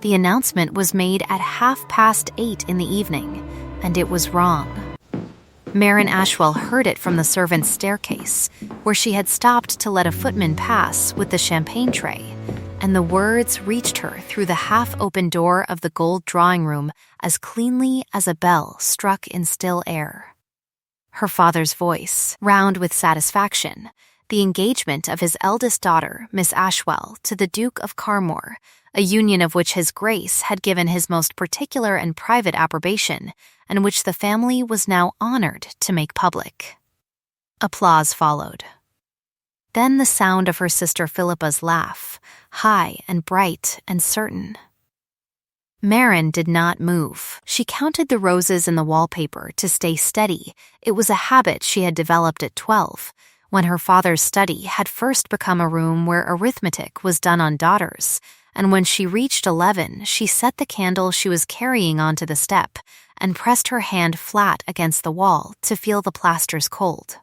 The announcement was made at 8:30 in the evening, and it was wrong. Marin Ashwell heard it from the servants' staircase, where she had stopped to let a footman pass with the champagne tray, and the words reached her through the half-open door of the gold drawing room as cleanly as a bell struck in still air. Her father's voice, round with satisfaction, the engagement of his eldest daughter, Miss Ashwell, to the Duke of Carmore, a union of which His Grace had given his most particular and private approbation, and which the family was now honored to make public. Applause followed. Then the sound of her sister Philippa's laugh, high and bright and certain. Marin did not move. She counted the roses in the wallpaper to stay steady. It was a habit she had developed at 12, when her father's study had first become a room where arithmetic was done on daughters, and when she reached 11, she set the candle she was carrying onto the step and pressed her hand flat against the wall to feel the plasters cold.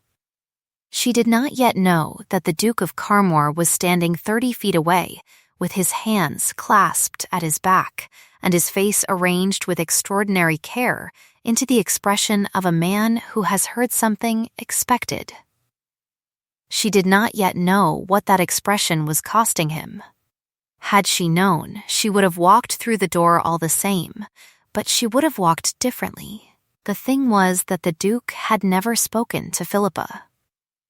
She did not yet know that the Duke of Carmore was standing 30 feet away, with his hands clasped at his back and his face arranged with extraordinary care into the expression of a man who has heard something expected. She did not yet know what that expression was costing him. Had she known, she would have walked through the door all the same, but she would have walked differently. The thing was that the Duke had never spoken to Philippa.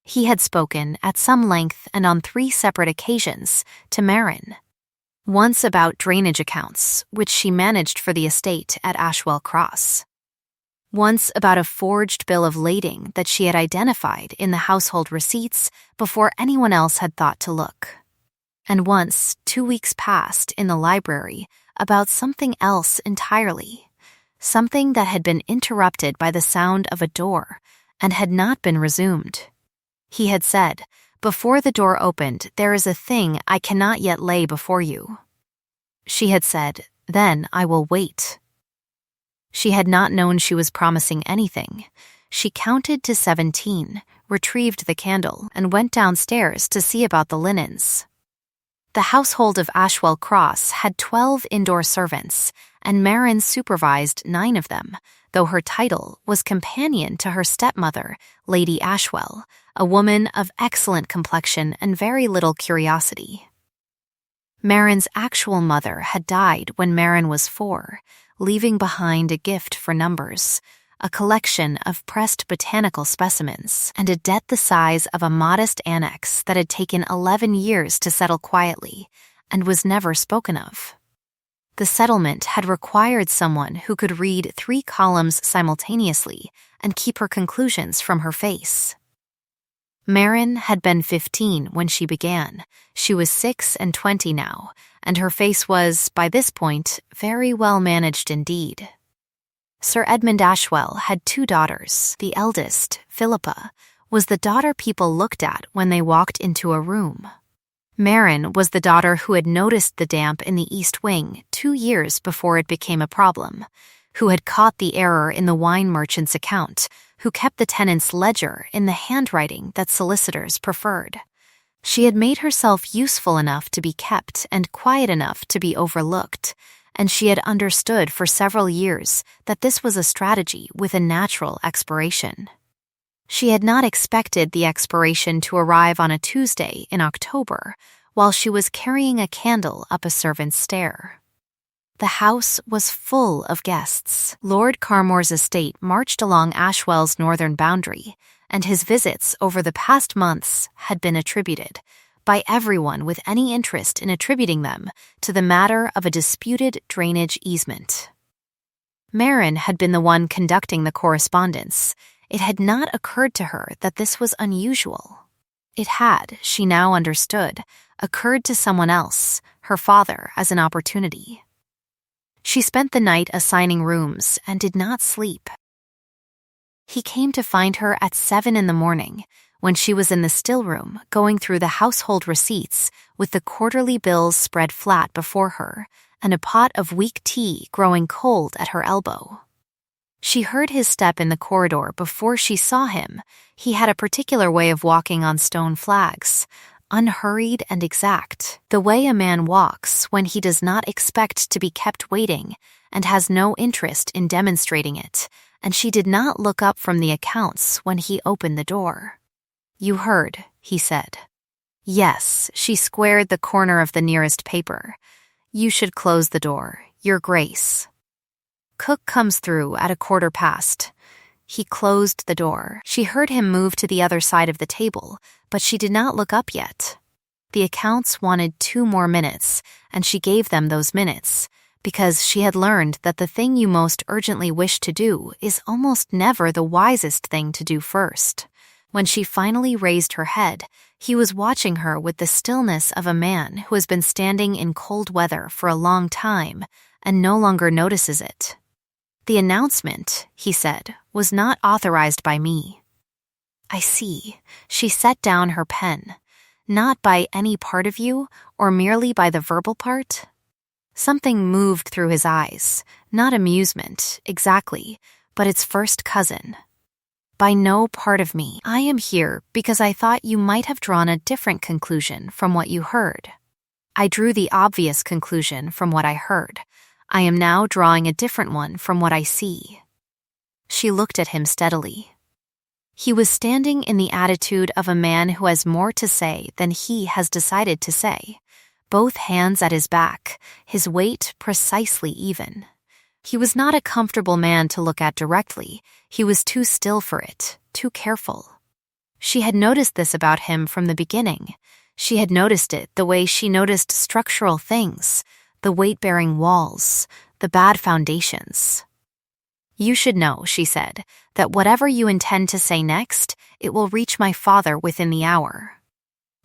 He had spoken at some length and on 3 separate occasions to Marin. Once about drainage accounts, which she managed for the estate at Ashwell Cross. Once about a forged bill of lading that she had identified in the household receipts before anyone else had thought to look. And once, 2 weeks past, in the library, about something else entirely, something that had been interrupted by the sound of a door and had not been resumed. He had said, "Before the door opened, there is a thing I cannot yet lay before you." She had said, "Then I will wait." She had not known she was promising anything. She counted to 17, retrieved the candle, and went downstairs to see about the linens. The household of Ashwell Cross had 12 indoor servants, and Marin supervised 9 of them, though her title was companion to her stepmother, Lady Ashwell, a woman of excellent complexion and very little curiosity. Marin's actual mother had died when Marin was 4, leaving behind a gift for numbers, a collection of pressed botanical specimens, and a debt the size of a modest annex that had taken 11 years to settle quietly and was never spoken of. The settlement had required someone who could read 3 columns simultaneously and keep her conclusions from her face. Marin had been 15 when she began. She was 26 now, and her face was, by this point, very well managed indeed. Sir Edmund Ashwell had 2 daughters. The eldest, Philippa, was the daughter people looked at when they walked into a room. Marin was the daughter who had noticed the damp in the east wing 2 years before it became a problem, who had caught the error in the wine merchant's account, who kept the tenant's ledger in the handwriting that solicitors preferred. She had made herself useful enough to be kept and quiet enough to be overlooked, and she had understood for several years that this was a strategy with a natural expiration. She had not expected the expiration to arrive on a Tuesday in October, while she was carrying a candle up a servant's stair. The house was full of guests. Lord Carmore's estate marched along Ashwell's northern boundary, and his visits over the past months had been attributed, by everyone with any interest in attributing them, to the matter of a disputed drainage easement. Marin had been the one conducting the correspondence. It had not occurred to her that this was unusual. It had, she now understood, occurred to someone else, her father, as an opportunity. She spent the night assigning rooms and did not sleep. He came to find her at 7 in the morning, when she was in the still room going through the household receipts with the quarterly bills spread flat before her and a pot of weak tea growing cold at her elbow. She heard his step in the corridor before she saw him. He had a particular way of walking on stone flags, unhurried and exact, the way a man walks when he does not expect to be kept waiting and has no interest in demonstrating it, and she did not look up from the accounts when he opened the door. "You heard," he said. "Yes," she squared the corner of the nearest paper. "You should close the door, Your Grace." Cook comes through at 1:15. He closed the door. She heard him move to the other side of the table, but she did not look up yet. The accounts wanted 2 more minutes, and she gave them those minutes, because she had learned that the thing you most urgently wish to do is almost never the wisest thing to do first. When she finally raised her head, he was watching her with the stillness of a man who has been standing in cold weather for a long time and no longer notices it. "The announcement," he said, "was not authorized by me." "I see." She set down her pen. "Not by any part of you, or merely by the verbal part?" Something moved through his eyes, not amusement, exactly, but its first cousin. "By no part of me. I am here because I thought you might have drawn a different conclusion from what you heard. I drew the obvious conclusion from what I heard. I am now drawing a different one from what I see." She looked at him steadily. He was standing in the attitude of a man who has more to say than he has decided to say, both hands at his back, his weight precisely even. He was not a comfortable man to look at directly. He was too still for it, too careful. She had noticed this about him from the beginning. She had noticed it the way she noticed structural things, the weight-bearing walls, the bad foundations. "You should know," she said, "that whatever you intend to say next, it will reach my father within the hour.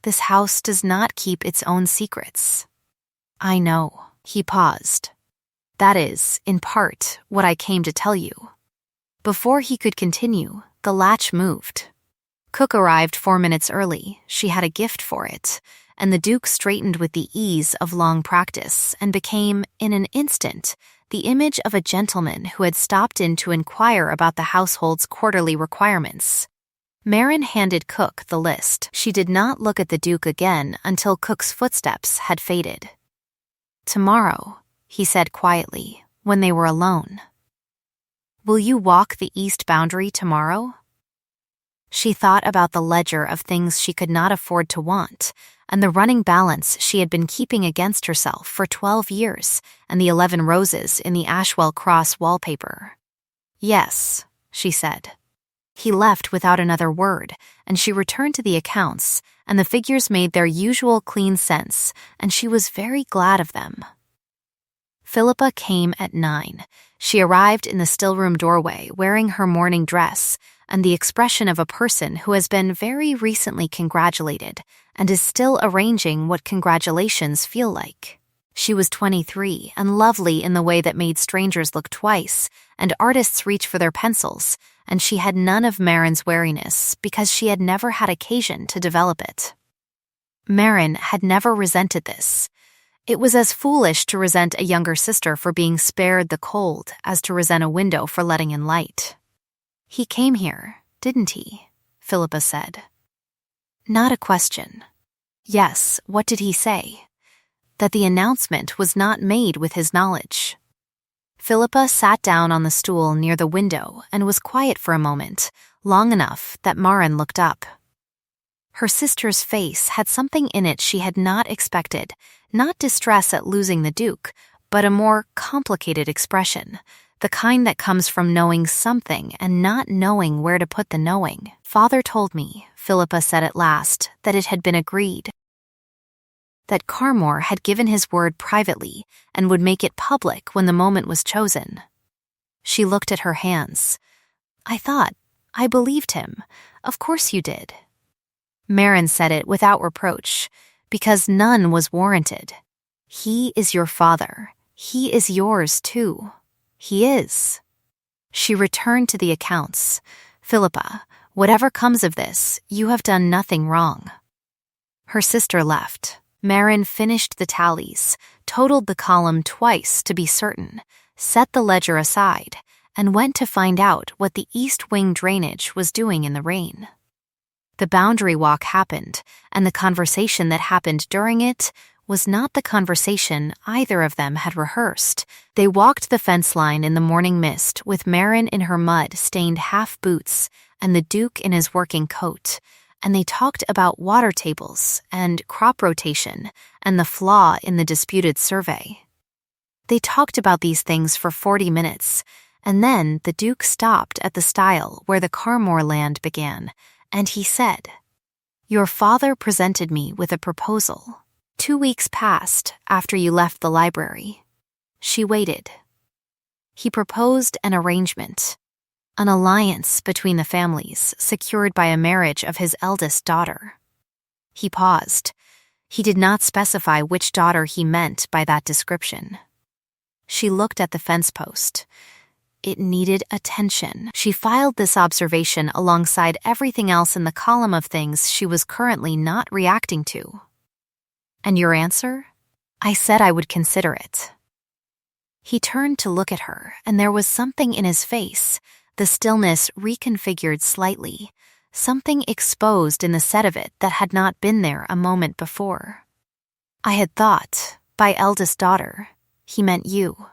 This house does not keep its own secrets." "I know." He paused. "That is, in part, what I came to tell you." Before he could continue, the latch moved. Cook arrived 4 minutes early. She had a gift for it, and the Duke straightened with the ease of long practice and became, in an instant, the image of a gentleman who had stopped in to inquire about the household's quarterly requirements. Marin handed Cook the list. She did not look at the Duke again until Cook's footsteps had faded. "Tomorrow," he said quietly, when they were alone. "Will you walk the east boundary tomorrow?" She thought about the ledger of things she could not afford to want, and the running balance she had been keeping against herself for 12 years, and the 11 roses in the Ashwell Cross wallpaper. "Yes," she said. He left without another word, and she returned to the accounts, and the figures made their usual clean sense, and she was very glad of them. Philippa came at 9. She arrived in the stillroom doorway wearing her morning dress and the expression of a person who has been very recently congratulated and is still arranging what congratulations feel like. She was 23 and lovely in the way that made strangers look twice and artists reach for their pencils, and she had none of Marin's wariness because she had never had occasion to develop it. Marin had never resented this. It was as foolish to resent a younger sister for being spared the cold as to resent a window for letting in light. "He came here, didn't he?" Philippa said. "Not a question." "Yes, what did he say?" "That the announcement was not made with his knowledge." Philippa sat down on the stool near the window and was quiet for a moment, long enough that Marin looked up. Her sister's face had something in it she had not expected, not distress at losing the Duke, but a more complicated expression, the kind that comes from knowing something and not knowing where to put the knowing. "Father told me," Philippa said at last, "that it had been agreed. That Carmore had given his word privately and would make it public when the moment was chosen." She looked at her hands. I believed him. Of course you did." Marin said it without reproach, because none was warranted. "He is your father. He is yours, too. He is." She returned to the accounts. "Philippa, whatever comes of this, you have done nothing wrong." Her sister left. Marin finished the tallies, totaled the column twice to be certain, set the ledger aside, and went to find out what the east wing drainage was doing in the rain. The boundary walk happened, and the conversation that happened during it was not the conversation either of them had rehearsed. They walked the fence line in the morning mist with Marin in her mud-stained half boots and the Duke in his working coat, and they talked about water tables and crop rotation and the flaw in the disputed survey. They talked about these things for 40 minutes, and then the Duke stopped at the stile where the Carmore land began, and he said, "Your father presented me with a proposal. 2 weeks passed after you left the library." She waited. He proposed an arrangement, an alliance between the families secured by a marriage of his eldest daughter. He paused. He did not specify which daughter he meant by that description. She looked at the fence post. It needed attention. She filed this observation alongside everything else in the column of things she was currently not reacting to. "And your answer?" "I said I would consider it." He turned to look at her, and there was something in his face, the stillness reconfigured slightly, something exposed in the set of it that had not been there a moment before. "I had thought, by eldest daughter, he meant you."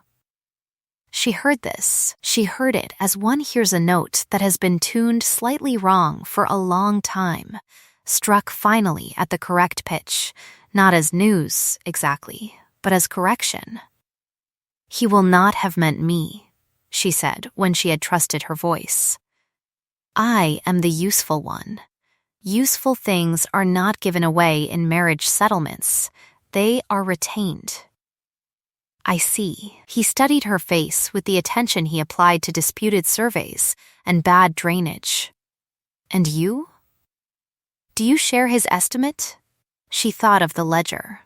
She heard this. She heard it as one hears a note that has been tuned slightly wrong for a long time, struck finally at the correct pitch, not as news, exactly, but as correction. "He will not have meant me," she said when she had trusted her voice. "I am the useful one. Useful things are not given away in marriage settlements. They are retained." "I see." He studied her face with the attention he applied to disputed surveys and bad drainage. "And you? Do you share his estimate?" She thought of the ledger,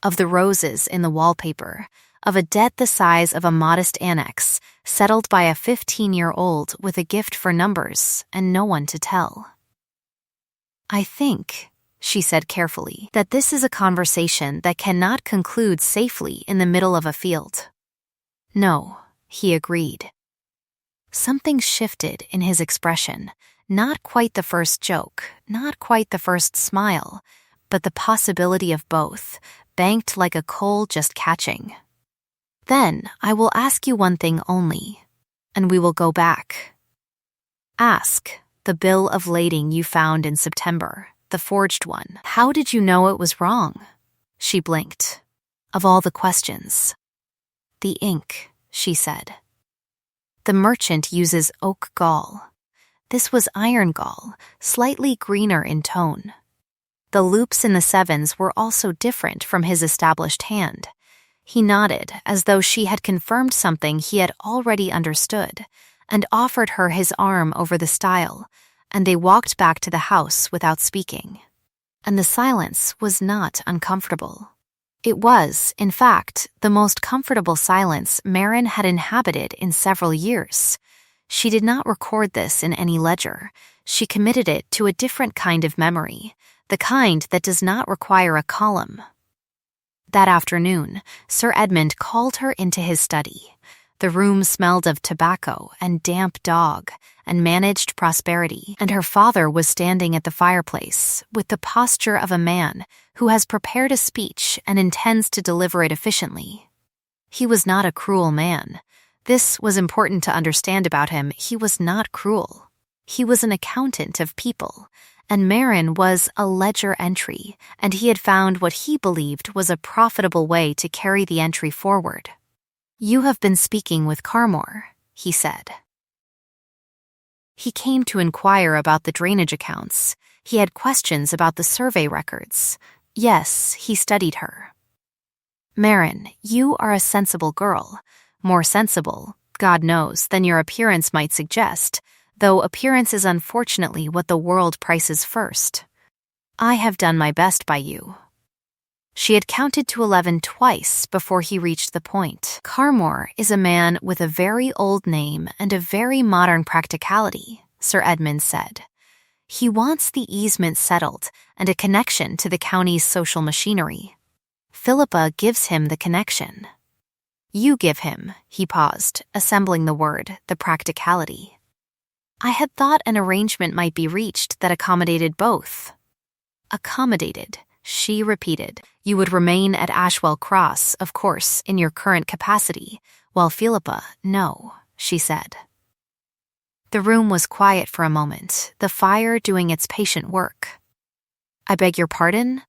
of the roses in the wallpaper, of a debt the size of a modest annex, settled by a 15-year-old with a gift for numbers and no one to tell. "I think," she said carefully, "that this is a conversation that cannot conclude safely in the middle of a field." "No," he agreed. Something shifted in his expression, not quite the first joke, not quite the first smile, but the possibility of both, banked like a coal just catching. "Then I will ask you one thing only, and we will go back. Ask the bill of lading you found in September, the forged one. How did you know it was wrong?" She blinked. "Of all the questions." "The ink," she said. "The merchant uses oak gall. This was iron gall, slightly greener in tone. The loops in the sevens were also different from his established hand." He nodded as though she had confirmed something he had already understood, and offered her his arm over the stile, and they walked back to the house without speaking. And the silence was not uncomfortable. It was, in fact, the most comfortable silence Marin had inhabited in several years. She did not record this in any ledger. She committed it to a different kind of memory, the kind that does not require a column. That afternoon, Sir Edmund called her into his study. The room smelled of tobacco and damp dog and managed prosperity, and her father was standing at the fireplace with the posture of a man who has prepared a speech and intends to deliver it efficiently. He was not a cruel man. This was important to understand about him. He was not cruel. He was an accountant of people, and Marin was a ledger entry, and he had found what he believed was a profitable way to carry the entry forward. "You have been speaking with Carmore," he said. He came to inquire about the drainage accounts. He had questions about the survey records. Yes, he studied her. "Marin, you are a sensible girl. More sensible, God knows, than your appearance might suggest, though appearance is unfortunately what the world prices first. I have done my best by you." She had counted to 11 twice before he reached the point. "Carmore is a man with a very old name and a very modern practicality," Sir Edmund said. "He wants the easement settled and a connection to the county's social machinery. Philippa gives him the connection. You give him," he paused, assembling the word, "the practicality." I had thought an arrangement might be reached that accommodated both. Accommodated, she repeated. You would remain at Ashwell Cross, of course, in your current capacity, while Philippa, no, she said. The room was quiet for a moment, the fire doing its patient work. I beg your pardon?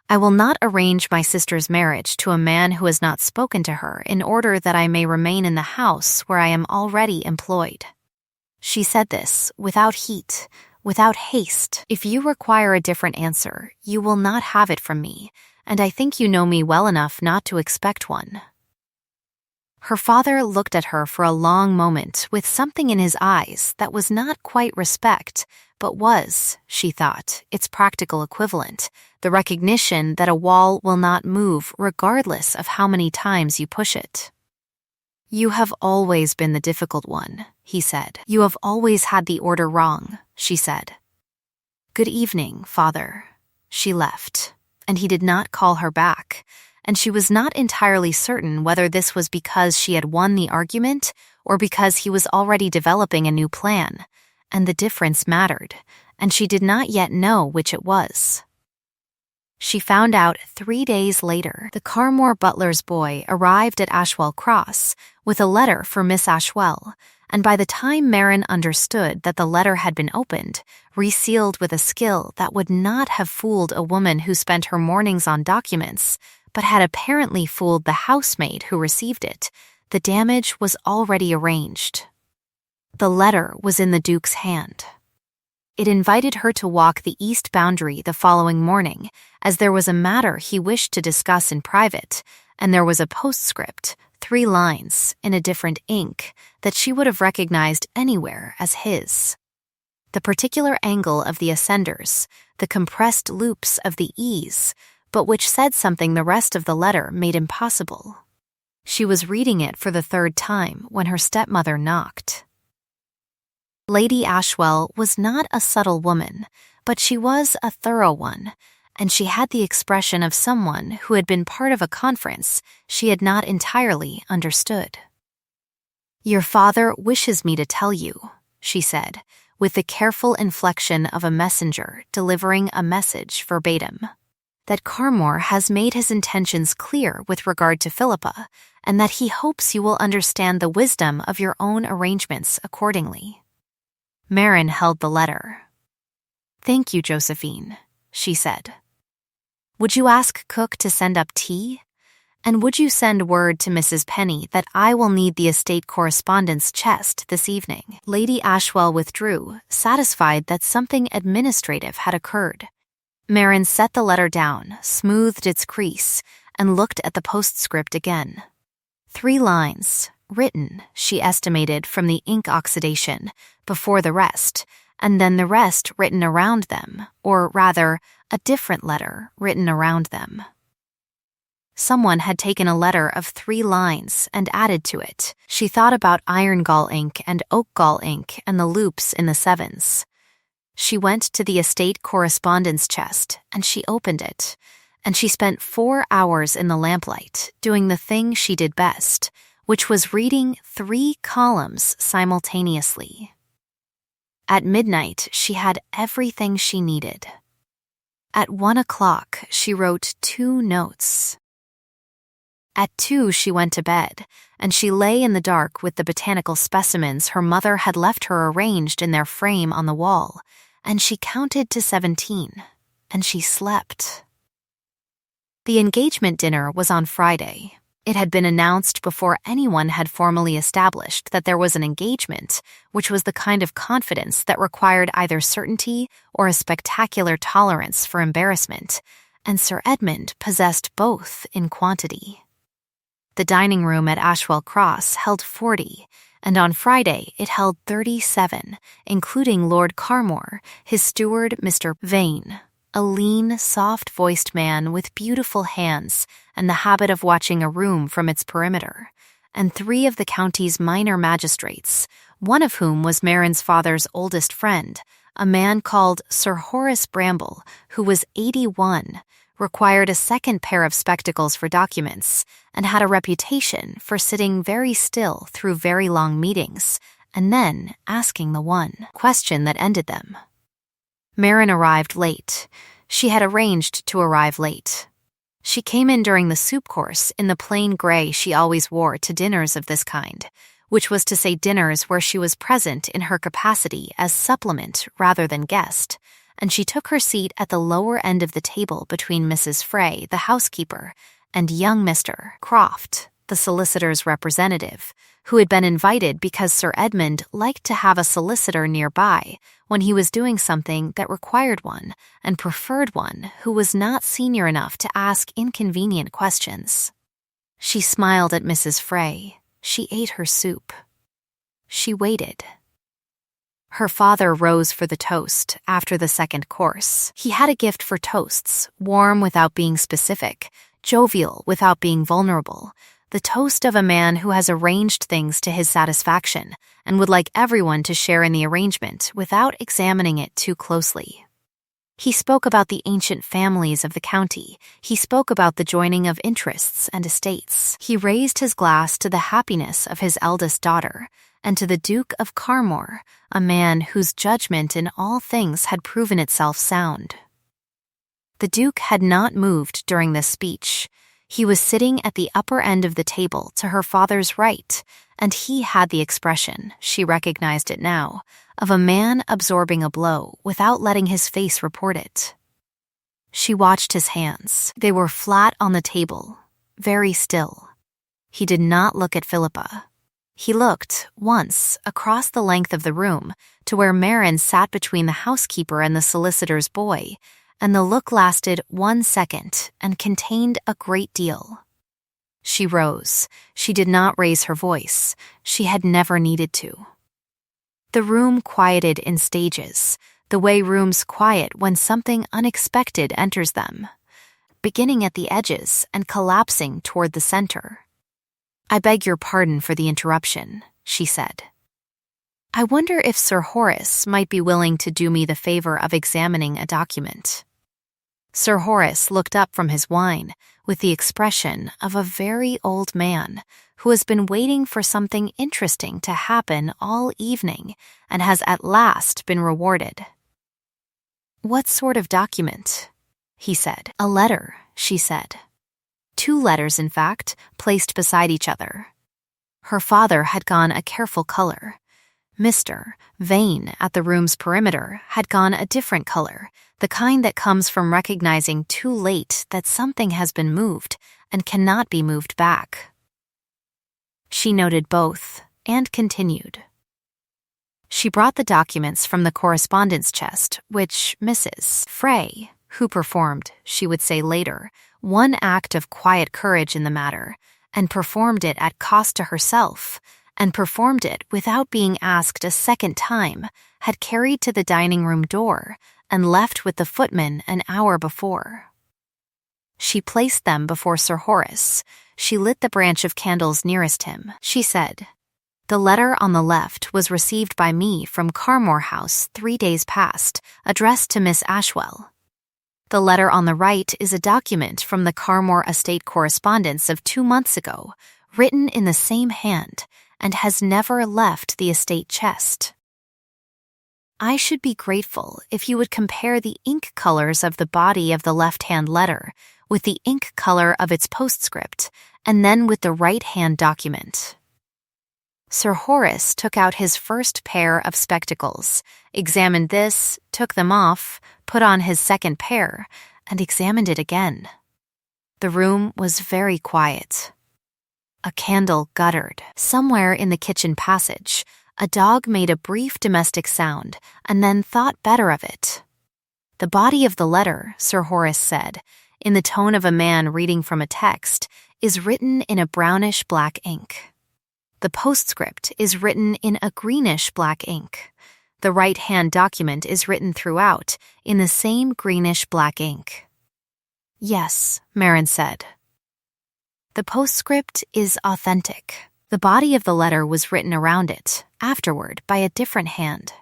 I will not arrange my sister's marriage to a man who has not spoken to her in order that I may remain in the house where I am already employed. She said this without heat, without haste. If you require a different answer, you will not have it from me, and I think you know me well enough not to expect one. Her father looked at her for a long moment with something in his eyes that was not quite respect, but was, she thought, its practical equivalent, the recognition that a wall will not move regardless of how many times you push it. You have always been the difficult one, he said. You have always had the order wrong, she said. Good evening, father. She left, and he did not call her back, and she was not entirely certain whether this was because she had won the argument or because he was already developing a new plan, and the difference mattered, and she did not yet know which it was. She found out 3 days later. The Carmore butler's boy arrived at Ashwell Cross with a letter for Miss Ashwell, and by the time Marin understood that the letter had been opened, resealed with a skill that would not have fooled a woman who spent her mornings on documents, but had apparently fooled the housemaid who received it, the damage was already arranged. The letter was in the Duke's hand. It invited her to walk the east boundary the following morning, as there was a matter he wished to discuss in private, and there was a postscript, 3 lines, in a different ink, that she would have recognized anywhere as his. The particular angle of the ascenders, the compressed loops of the E's, but which said something the rest of the letter made impossible. She was reading it for the 3rd time when her stepmother knocked. Lady Ashwell was not a subtle woman, but she was a thorough one, and she had the expression of someone who had been part of a conference she had not entirely understood. Your father wishes me to tell you, she said, with the careful inflection of a messenger delivering a message verbatim, that Carmore has made his intentions clear with regard to Philippa, and that he hopes you will understand the wisdom of your own arrangements accordingly. Marin held the letter. Thank you, Josephine, she said. Would you ask cook to send up tea? And would you send word to Mrs. Penny that I will need the estate correspondence chest this evening? Lady Ashwell withdrew, satisfied that something administrative had occurred. Marin set the letter down, smoothed its crease, and looked at the postscript again. 3 lines, written, she estimated from the ink oxidation, before the rest, and then the rest written around them, or rather, a different letter written around them. Someone had taken a letter of 3 lines and added to it. She thought about iron gall ink and oak gall ink and the loops in the 7s. She went to the estate correspondence chest, and she opened it, and she spent 4 hours in the lamplight doing the thing she did best, which was reading 3 columns simultaneously. At midnight, she had everything she needed. At 1 o'clock, she wrote 2 notes. At 2, she went to bed, and she lay in the dark with the botanical specimens her mother had left her arranged in their frame on the wall, and she counted to 17, and she slept. The engagement dinner was on Friday. It had been announced before anyone had formally established that there was an engagement, which was the kind of confidence that required either certainty or a spectacular tolerance for embarrassment, and Sir Edmund possessed both in quantity. The dining room at Ashwell Cross held 40, and on Friday it held 37, including Lord Carmore, his steward Mr. Vane, a lean, soft-voiced man with beautiful hands and the habit of watching a room from its perimeter, and 3 of the county's minor magistrates, one of whom was Marin's father's oldest friend, a man called Sir Horace Bramble, who was 81, required a second pair of spectacles for documents, and had a reputation for sitting very still through very long meetings, and then asking the one question that ended them. Marin arrived late. She had arranged to arrive late. She came in during the soup course in the plain gray she always wore to dinners of this kind, which was to say dinners where she was present in her capacity as supplement rather than guest, and she took her seat at the lower end of the table between Mrs. Frey, the housekeeper, and young Mr. Croft, the solicitor's representative, who had been invited because Sir Edmund liked to have a solicitor nearby when he was doing something that required one and preferred one who was not senior enough to ask inconvenient questions. She smiled at Mrs. Frey. She ate her soup. She waited. Her father rose for the toast after the second course. He had a gift for toasts, warm without being specific, jovial without being vulnerable, the toast of a man who has arranged things to his satisfaction and would like everyone to share in the arrangement without examining it too closely. He spoke about the ancient families of the county. He spoke about the joining of interests and estates. He raised his glass to the happiness of his eldest daughter and to the Duke of Carmore, a man whose judgment in all things had proven itself sound. The Duke had not moved during this speech. He was sitting at the upper end of the table to her father's right, and he had the expression, she recognized it now, of a man absorbing a blow without letting his face report it. She watched his hands. They were flat on the table, very still. He did not look at Philippa. He looked, once, across the length of the room to where Marin sat between the housekeeper and the solicitor's boy, and the look lasted 1 second and contained a great deal. She rose. She did not raise her voice. She had never needed to. The room quieted in stages, the way rooms quiet when something unexpected enters them, beginning at the edges and collapsing toward the center. "I beg your pardon for the interruption," she said. "I wonder if Sir Horace might be willing to do me the favor of examining a document." Sir Horace looked up from his wine with the expression of a very old man who has been waiting for something interesting to happen all evening and has at last been rewarded. "What sort of document?" he said. "A letter," she said. 2 letters, in fact, placed beside each other. Her father had gone a careful color. Mr. Vane, at the room's perimeter, had gone a different color, the kind that comes from recognizing too late that something has been moved and cannot be moved back. She noted both and continued. She brought the documents from the correspondence chest, which Mrs. Frey, who performed, she would say later, one act of quiet courage in the matter, and performed it at cost to herself, and performed it without being asked a second time, had carried to the dining room door and left with the footman an hour before. She placed them before Sir Horace. She lit the branch of candles nearest him. She said, "The letter on the left was received by me from Carmore House 3 days past, addressed to Miss Ashwell. The letter on the right is a document from the Carmore estate correspondence of 2 months ago, written in the same hand, and has never left the estate chest. I should be grateful if you would compare the ink colors of the body of the left-hand letter with the ink color of its postscript, and then with the right-hand document." Sir Horace took out his first pair of spectacles, examined this, took them off, put on his second pair, and examined it again. The room was very quiet. A candle guttered. Somewhere in the kitchen passage, a dog made a brief domestic sound and then thought better of it. "The body of the letter," Sir Horace said, in the tone of a man reading from a text, "is written in a brownish-black ink. The postscript is written in a greenish-black ink. The right-hand document is written throughout in the same greenish-black ink." "Yes," Marin said. "The postscript is authentic. The body of the letter was written around it, afterward, by a different hand."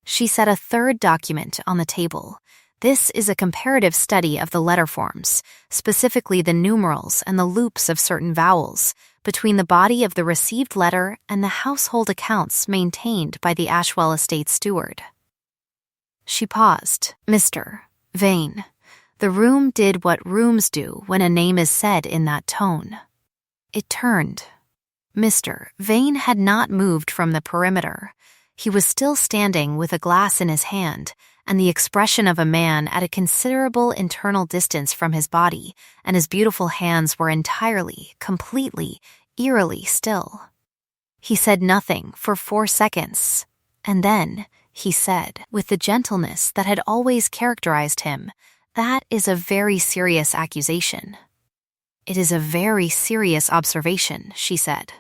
She set a third document on the table. This is a comparative study of the letter forms, specifically the numerals and the loops of certain vowels, between the body of the received letter and the household accounts maintained by the Ashwell estate steward. She paused. Mr. Vane. The room did what rooms do when a name is said in that tone. It turned. Mr. Vane had not moved from the perimeter. He was still standing with a glass in his hand, and the expression of a man at a considerable internal distance from his body, and his beautiful hands were entirely, completely, eerily still. He said nothing for 4 seconds, and then he said, with the gentleness that had always characterized him, "That is a very serious accusation." "It is a very serious observation," she said.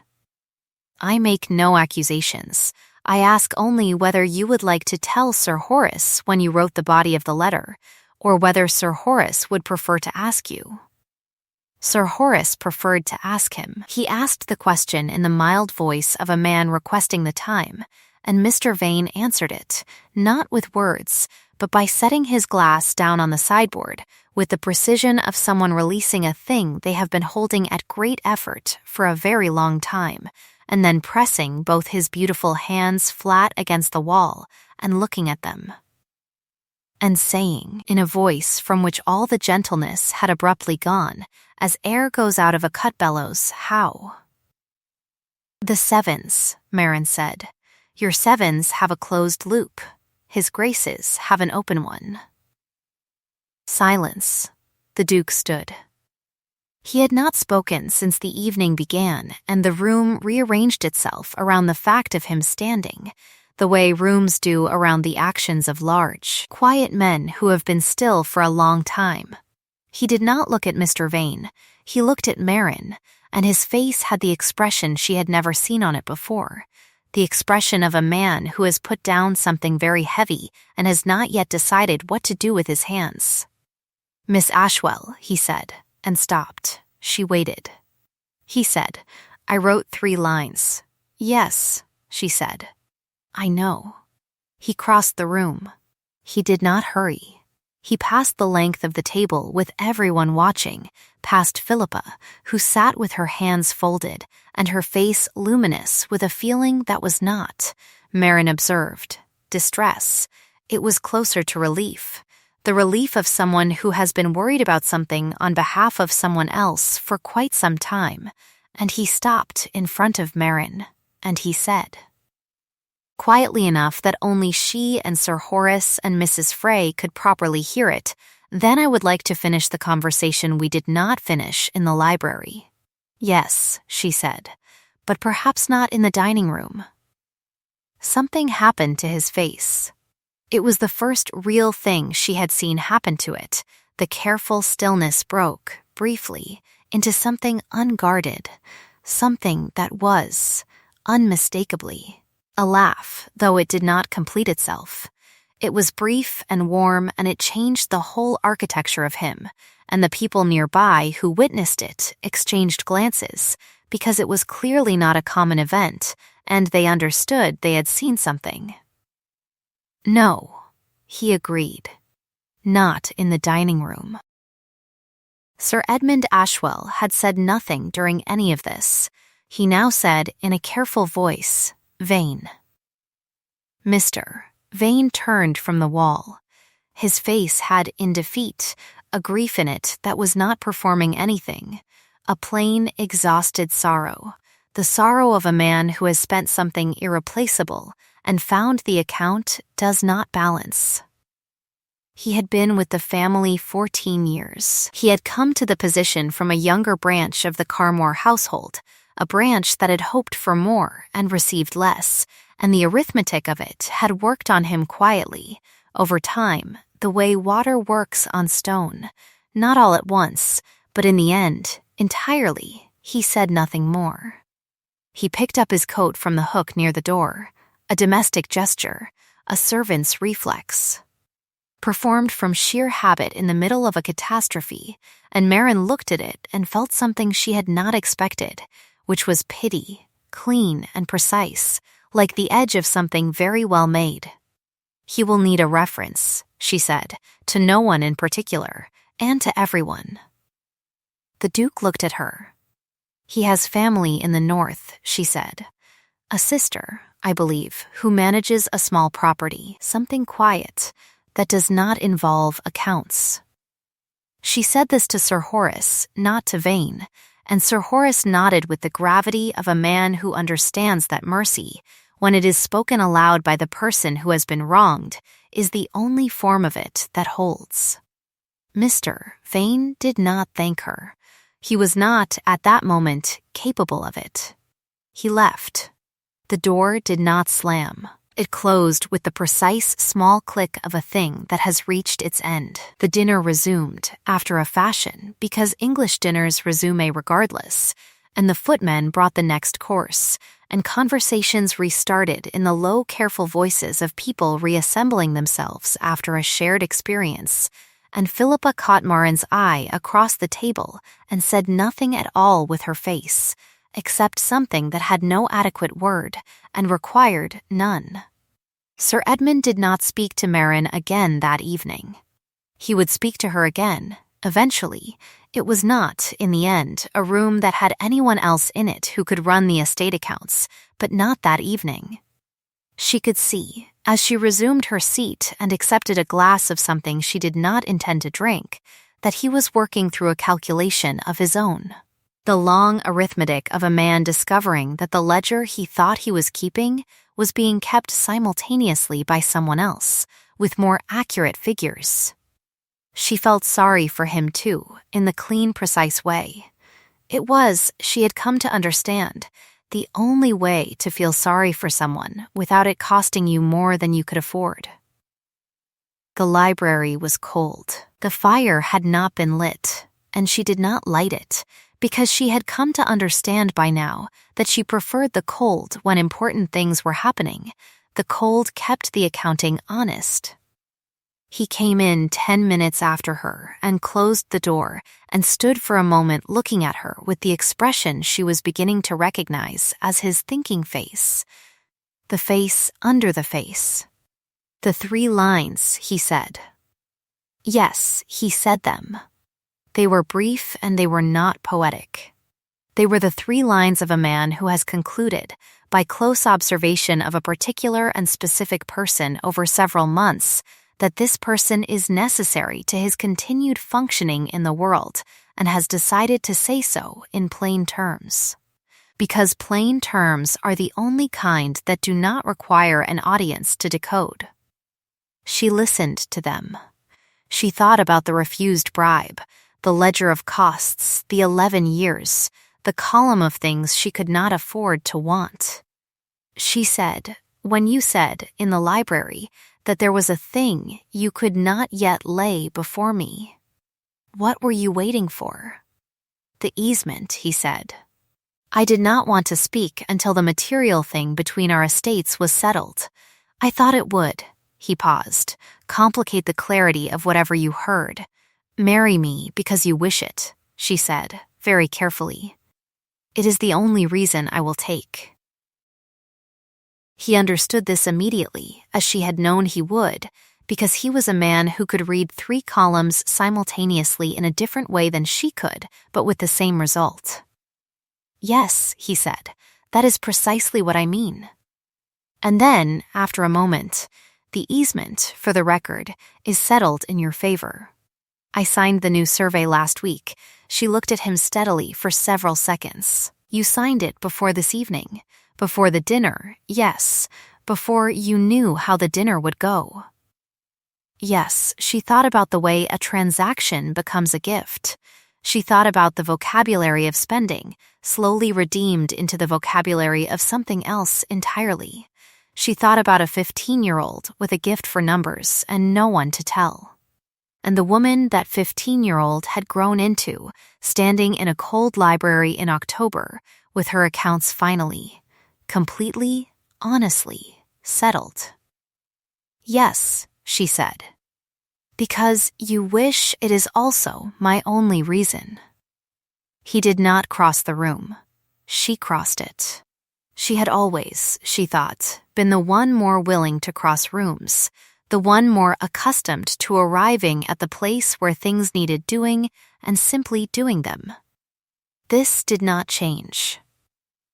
"I make no accusations. I ask only whether you would like to tell Sir Horace when you wrote the body of the letter, or whether Sir Horace would prefer to ask you." Sir Horace preferred to ask him. He asked the question in the mild voice of a man requesting the time, and Mr. Vane answered it, not with words, but by setting his glass down on the sideboard, with the precision of someone releasing a thing they have been holding at great effort for a very long time, and then pressing both his beautiful hands flat against the wall and looking at them, and saying, in a voice from which all the gentleness had abruptly gone, as air goes out of a cut bellows, "How?" "The sevens," Marin said. "Your sevens have a closed loop. His Grace's have an open one." Silence. The Duke stood. He had not spoken since the evening began, and the room rearranged itself around the fact of him standing, the way rooms do around the actions of large, quiet men who have been still for a long time. He did not look at Mr. Vane. He looked at Marin, and his face had the expression she had never seen on it before, the expression of a man who has put down something very heavy and has not yet decided what to do with his hands. "Miss Ashwell," he said, and stopped. She waited. He said, "I wrote 3 lines. "Yes," she said. "I know." He crossed the room. He did not hurry. He passed the length of the table with everyone watching, past Philippa, who sat with her hands folded and her face luminous with a feeling that was not, Marin observed, distress. It was closer to relief. The relief of someone who has been worried about something on behalf of someone else for quite some time, and he stopped in front of Marin, and he said, quietly enough that only she and Sir Horace and Mrs. Frey could properly hear it, "Then I would like to finish the conversation we did not finish in the library." "Yes," she said, "but perhaps not in the dining room." Something happened to his face. It was the first real thing she had seen happen to it. The careful stillness broke, briefly, into something unguarded, something that was, unmistakably, a laugh, though it did not complete itself. It was brief and warm, and it changed the whole architecture of him, and the people nearby who witnessed it exchanged glances, because it was clearly not a common event, and they understood they had seen something. "No," he agreed. "Not in the dining room." Sir Edmund Ashwell had said nothing during any of this. He now said in a careful voice, "Vane." Mr. Vane turned from the wall. His face had, in defeat, a grief in it that was not performing anything, a plain, exhausted sorrow, the sorrow of a man who has spent something irreplaceable and found the account does not balance. He had been with the family 14 years. He had come to the position from a younger branch of the Carmore household, a branch that had hoped for more and received less, and the arithmetic of it had worked on him quietly, over time, the way water works on stone, not all at once, but in the end, entirely. He said nothing more. He picked up his coat from the hook near the door, a domestic gesture, a servant's reflex, performed from sheer habit in the middle of a catastrophe, and Marin looked at it and felt something she had not expected, which was pity, clean and precise, like the edge of something very well made. "He will need a reference," she said, to no one in particular, and to everyone. The Duke looked at her. He has family in the north, she said. A sister, I believe, who manages a small property, something quiet, that does not involve accounts. She said this to Sir Horace, not to Vane, and Sir Horace nodded with the gravity of a man who understands that mercy, when it is spoken aloud by the person who has been wronged, is the only form of it that holds. Mr. Vane did not thank her. He was not, at that moment, capable of it. He left. The door did not slam. It closed with the precise small click of a thing that has reached its end. The dinner resumed, after a fashion, because English dinners resume regardless, and the footmen brought the next course, and conversations restarted in the low, careful voices of people reassembling themselves after a shared experience, and Philippa caught Marin's eye across the table and said nothing at all with her face, except something that had no adequate word and required none. Sir Edmund did not speak to Marin again that evening. He would speak to her again, eventually. It was not, in the end, a room that had anyone else in it who could run the estate accounts, but not that evening. She could see, as she resumed her seat and accepted a glass of something she did not intend to drink, that he was working through a calculation of his own. The long arithmetic of a man discovering that the ledger he thought he was keeping was being kept simultaneously by someone else, with more accurate figures. She felt sorry for him, too, in the clean, precise way. It was, she had come to understand, the only way to feel sorry for someone without it costing you more than you could afford. The library was cold. The fire had not been lit, and she did not light it, because she had come to understand by now that she preferred the cold when important things were happening. The cold kept the accounting honest. He came in 10 minutes after her and closed the door and stood for a moment looking at her with the expression she was beginning to recognize as his thinking face. The face under the face. The 3 lines, he said. Yes, he said them. They were brief and they were not poetic. They were the 3 lines of a man who has concluded, by close observation of a particular and specific person over several months, that this person is necessary to his continued functioning in the world and has decided to say so in plain terms. Because plain terms are the only kind that do not require an audience to decode. She listened to them. She thought about the refused bribe, the ledger of costs, the 11 years, the column of things she could not afford to want. She said, when you said, in the library, that there was a thing you could not yet lay before me. What were you waiting for? The easement, he said. I did not want to speak until the material thing between our estates was settled. I thought it would, he paused, complicate the clarity of whatever you heard. Marry me because you wish it, she said, very carefully. It is the only reason I will take. He understood this immediately, as she had known he would, because he was a man who could read 3 columns simultaneously in a different way than she could, but with the same result. Yes, he said, that is precisely what I mean. And then, after a moment, the easement, for the record, is settled in your favor. I signed the new survey last week. She looked at him steadily for several seconds. You signed it before this evening. Before the dinner, yes. Before you knew how the dinner would go. Yes, she thought about the way a transaction becomes a gift. She thought about the vocabulary of spending, slowly redeemed into the vocabulary of something else entirely. She thought about a 15-year-old with a gift for numbers and no one to tell. And the woman that 15-year-old had grown into, standing in a cold library in October, with her accounts finally, completely, honestly, settled. Yes, she said. Because you wish it is also my only reason. He did not cross the room. She crossed it. She had always, she thought, been the one more willing to cross rooms, the one more accustomed to arriving at the place where things needed doing and simply doing them. This did not change.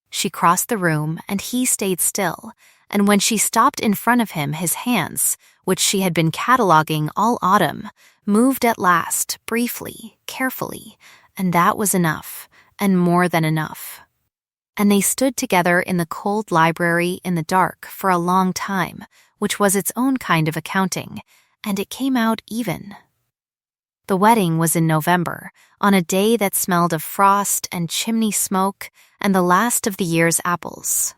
She crossed the room and he stayed still, and when she stopped in front of him, his hands, which she had been cataloging all autumn, moved at last, briefly, carefully, and that was enough, and more than enough. And they stood together in the cold library in the dark for a long time, which was its own kind of accounting, and it came out even. The wedding was in November, on a day that smelled of frost and chimney smoke and the last of the year's apples.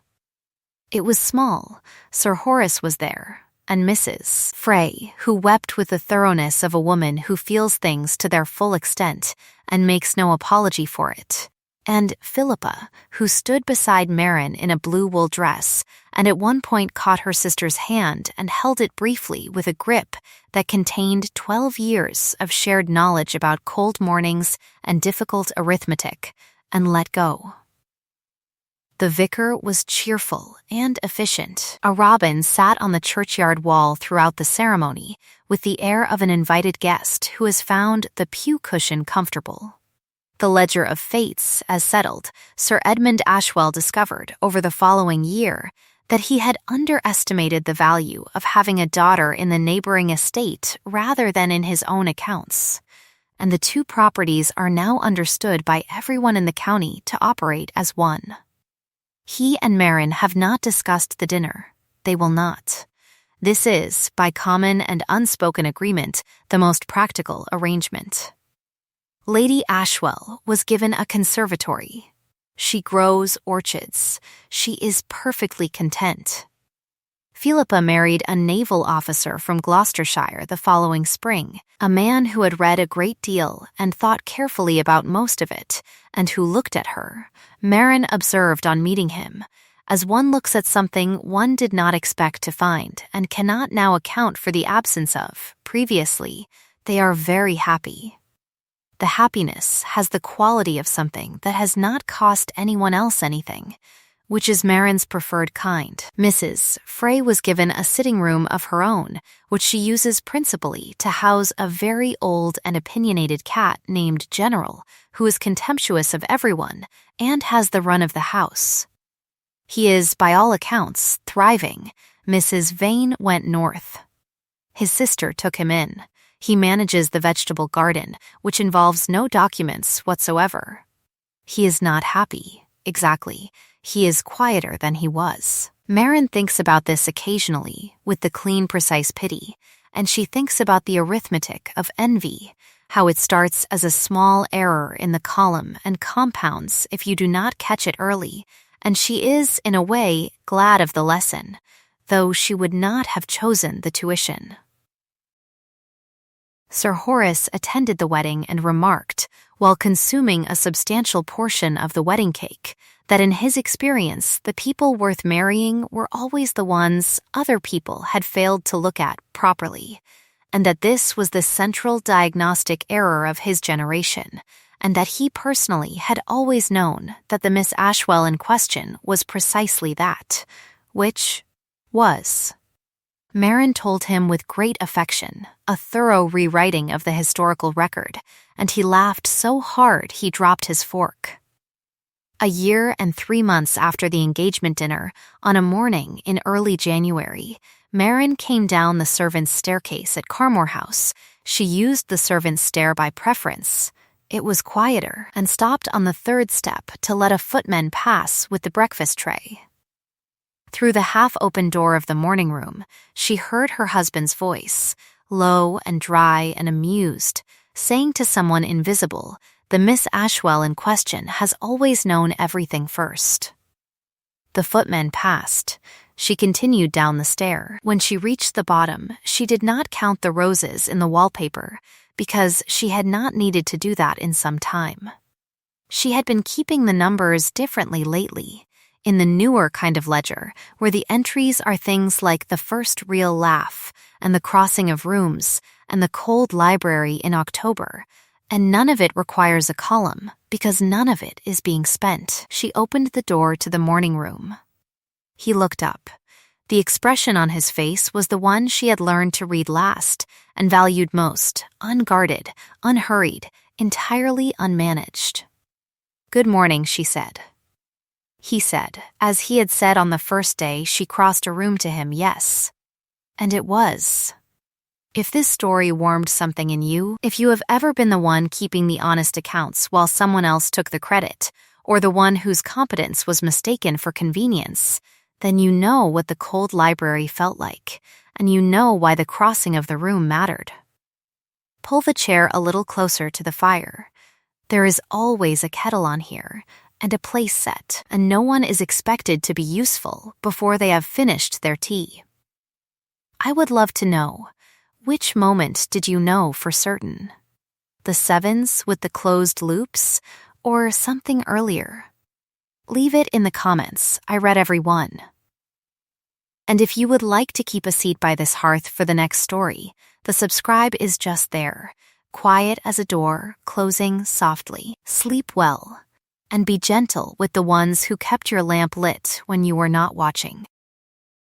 It was small. Sir Horace was there, and Mrs. Frey, who wept with the thoroughness of a woman who feels things to their full extent and makes no apology for it, and Philippa, who stood beside Maren in a blue wool dress and at one point caught her sister's hand and held it briefly with a grip that contained 12 years of shared knowledge about cold mornings and difficult arithmetic, and let go. The vicar was cheerful and efficient. A robin sat on the churchyard wall throughout the ceremony with the air of an invited guest who has found the pew cushion comfortable. The ledger of fates, as settled, Sir Edmund Ashwell discovered over the following year that he had underestimated the value of having a daughter in the neighboring estate rather than in his own accounts, and the two properties are now understood by everyone in the county to operate as one. He and Maren have not discussed the dinner. They will not. This is, by common and unspoken agreement, the most practical arrangement. Lady Ashwell was given a conservatory. She grows orchids. She is perfectly content. Philippa married a naval officer from Gloucestershire the following spring, a man who had read a great deal and thought carefully about most of it, and who looked at her, Maren observed on meeting him, as one looks at something one did not expect to find and cannot now account for the absence of, previously. They are very happy. The happiness has the quality of something that has not cost anyone else anything, which is Maren's preferred kind. Mrs. Frey was given a sitting room of her own, which she uses principally to house a very old and opinionated cat named General, who is contemptuous of everyone and has the run of the house. He is, by all accounts, thriving. Mrs. Vane went north. His sister took him in. He manages the vegetable garden, which involves no documents whatsoever. He is not happy, exactly. He is quieter than he was. Maren thinks about this occasionally, with the clean, precise pity, and she thinks about the arithmetic of envy, how it starts as a small error in the column and compounds if you do not catch it early, and she is, in a way, glad of the lesson, though she would not have chosen the tuition. Sir Horace attended the wedding and remarked, while consuming a substantial portion of the wedding cake, that in his experience the people worth marrying were always the ones other people had failed to look at properly, and that this was the central diagnostic error of his generation, and that he personally had always known that the Miss Ashwell in question was precisely that, which was. Maren told him with great affection, a thorough rewriting of the historical record, and he laughed so hard he dropped his fork. A year and 3 months after the engagement dinner, on a morning in early January, Maren came down the servants' staircase at Carmore House. She used the servants' stair by preference. It was quieter, and stopped on the 3rd step to let a footman pass with the breakfast tray. Through the half-open door of the morning room, she heard her husband's voice, low and dry and amused, saying to someone invisible, "The Miss Ashwell in question has always known everything first." The footman passed. She continued down the stair. When she reached the bottom, she did not count the roses in the wallpaper, because she had not needed to do that in some time. She had been keeping the numbers differently lately, in the newer kind of ledger, where the entries are things like the first real laugh, and the crossing of rooms, and the cold library in October, and none of it requires a column, because none of it is being spent. She opened the door to the morning room. He looked up. The expression on his face was the one she had learned to read last and valued most, unguarded, unhurried, entirely unmanaged. "Good morning," she said. He said, as he had said on the first day she crossed a room to him, yes. And it was. If this story warmed something in you, if you have ever been the one keeping the honest accounts while someone else took the credit, or the one whose competence was mistaken for convenience, then you know what the cold library felt like, and you know why the crossing of the room mattered. Pull the chair a little closer to the fire. There is always a kettle on here, and a place set, and no one is expected to be useful before they have finished their tea. I would love to know, which moment did you know for certain? The sevens with the closed loops, or something earlier? Leave it in the comments. I read every one. And if you would like to keep a seat by this hearth for the next story, the subscribe is just there, quiet as a door, closing softly. Sleep well, and be gentle with the ones who kept your lamp lit when you were not watching.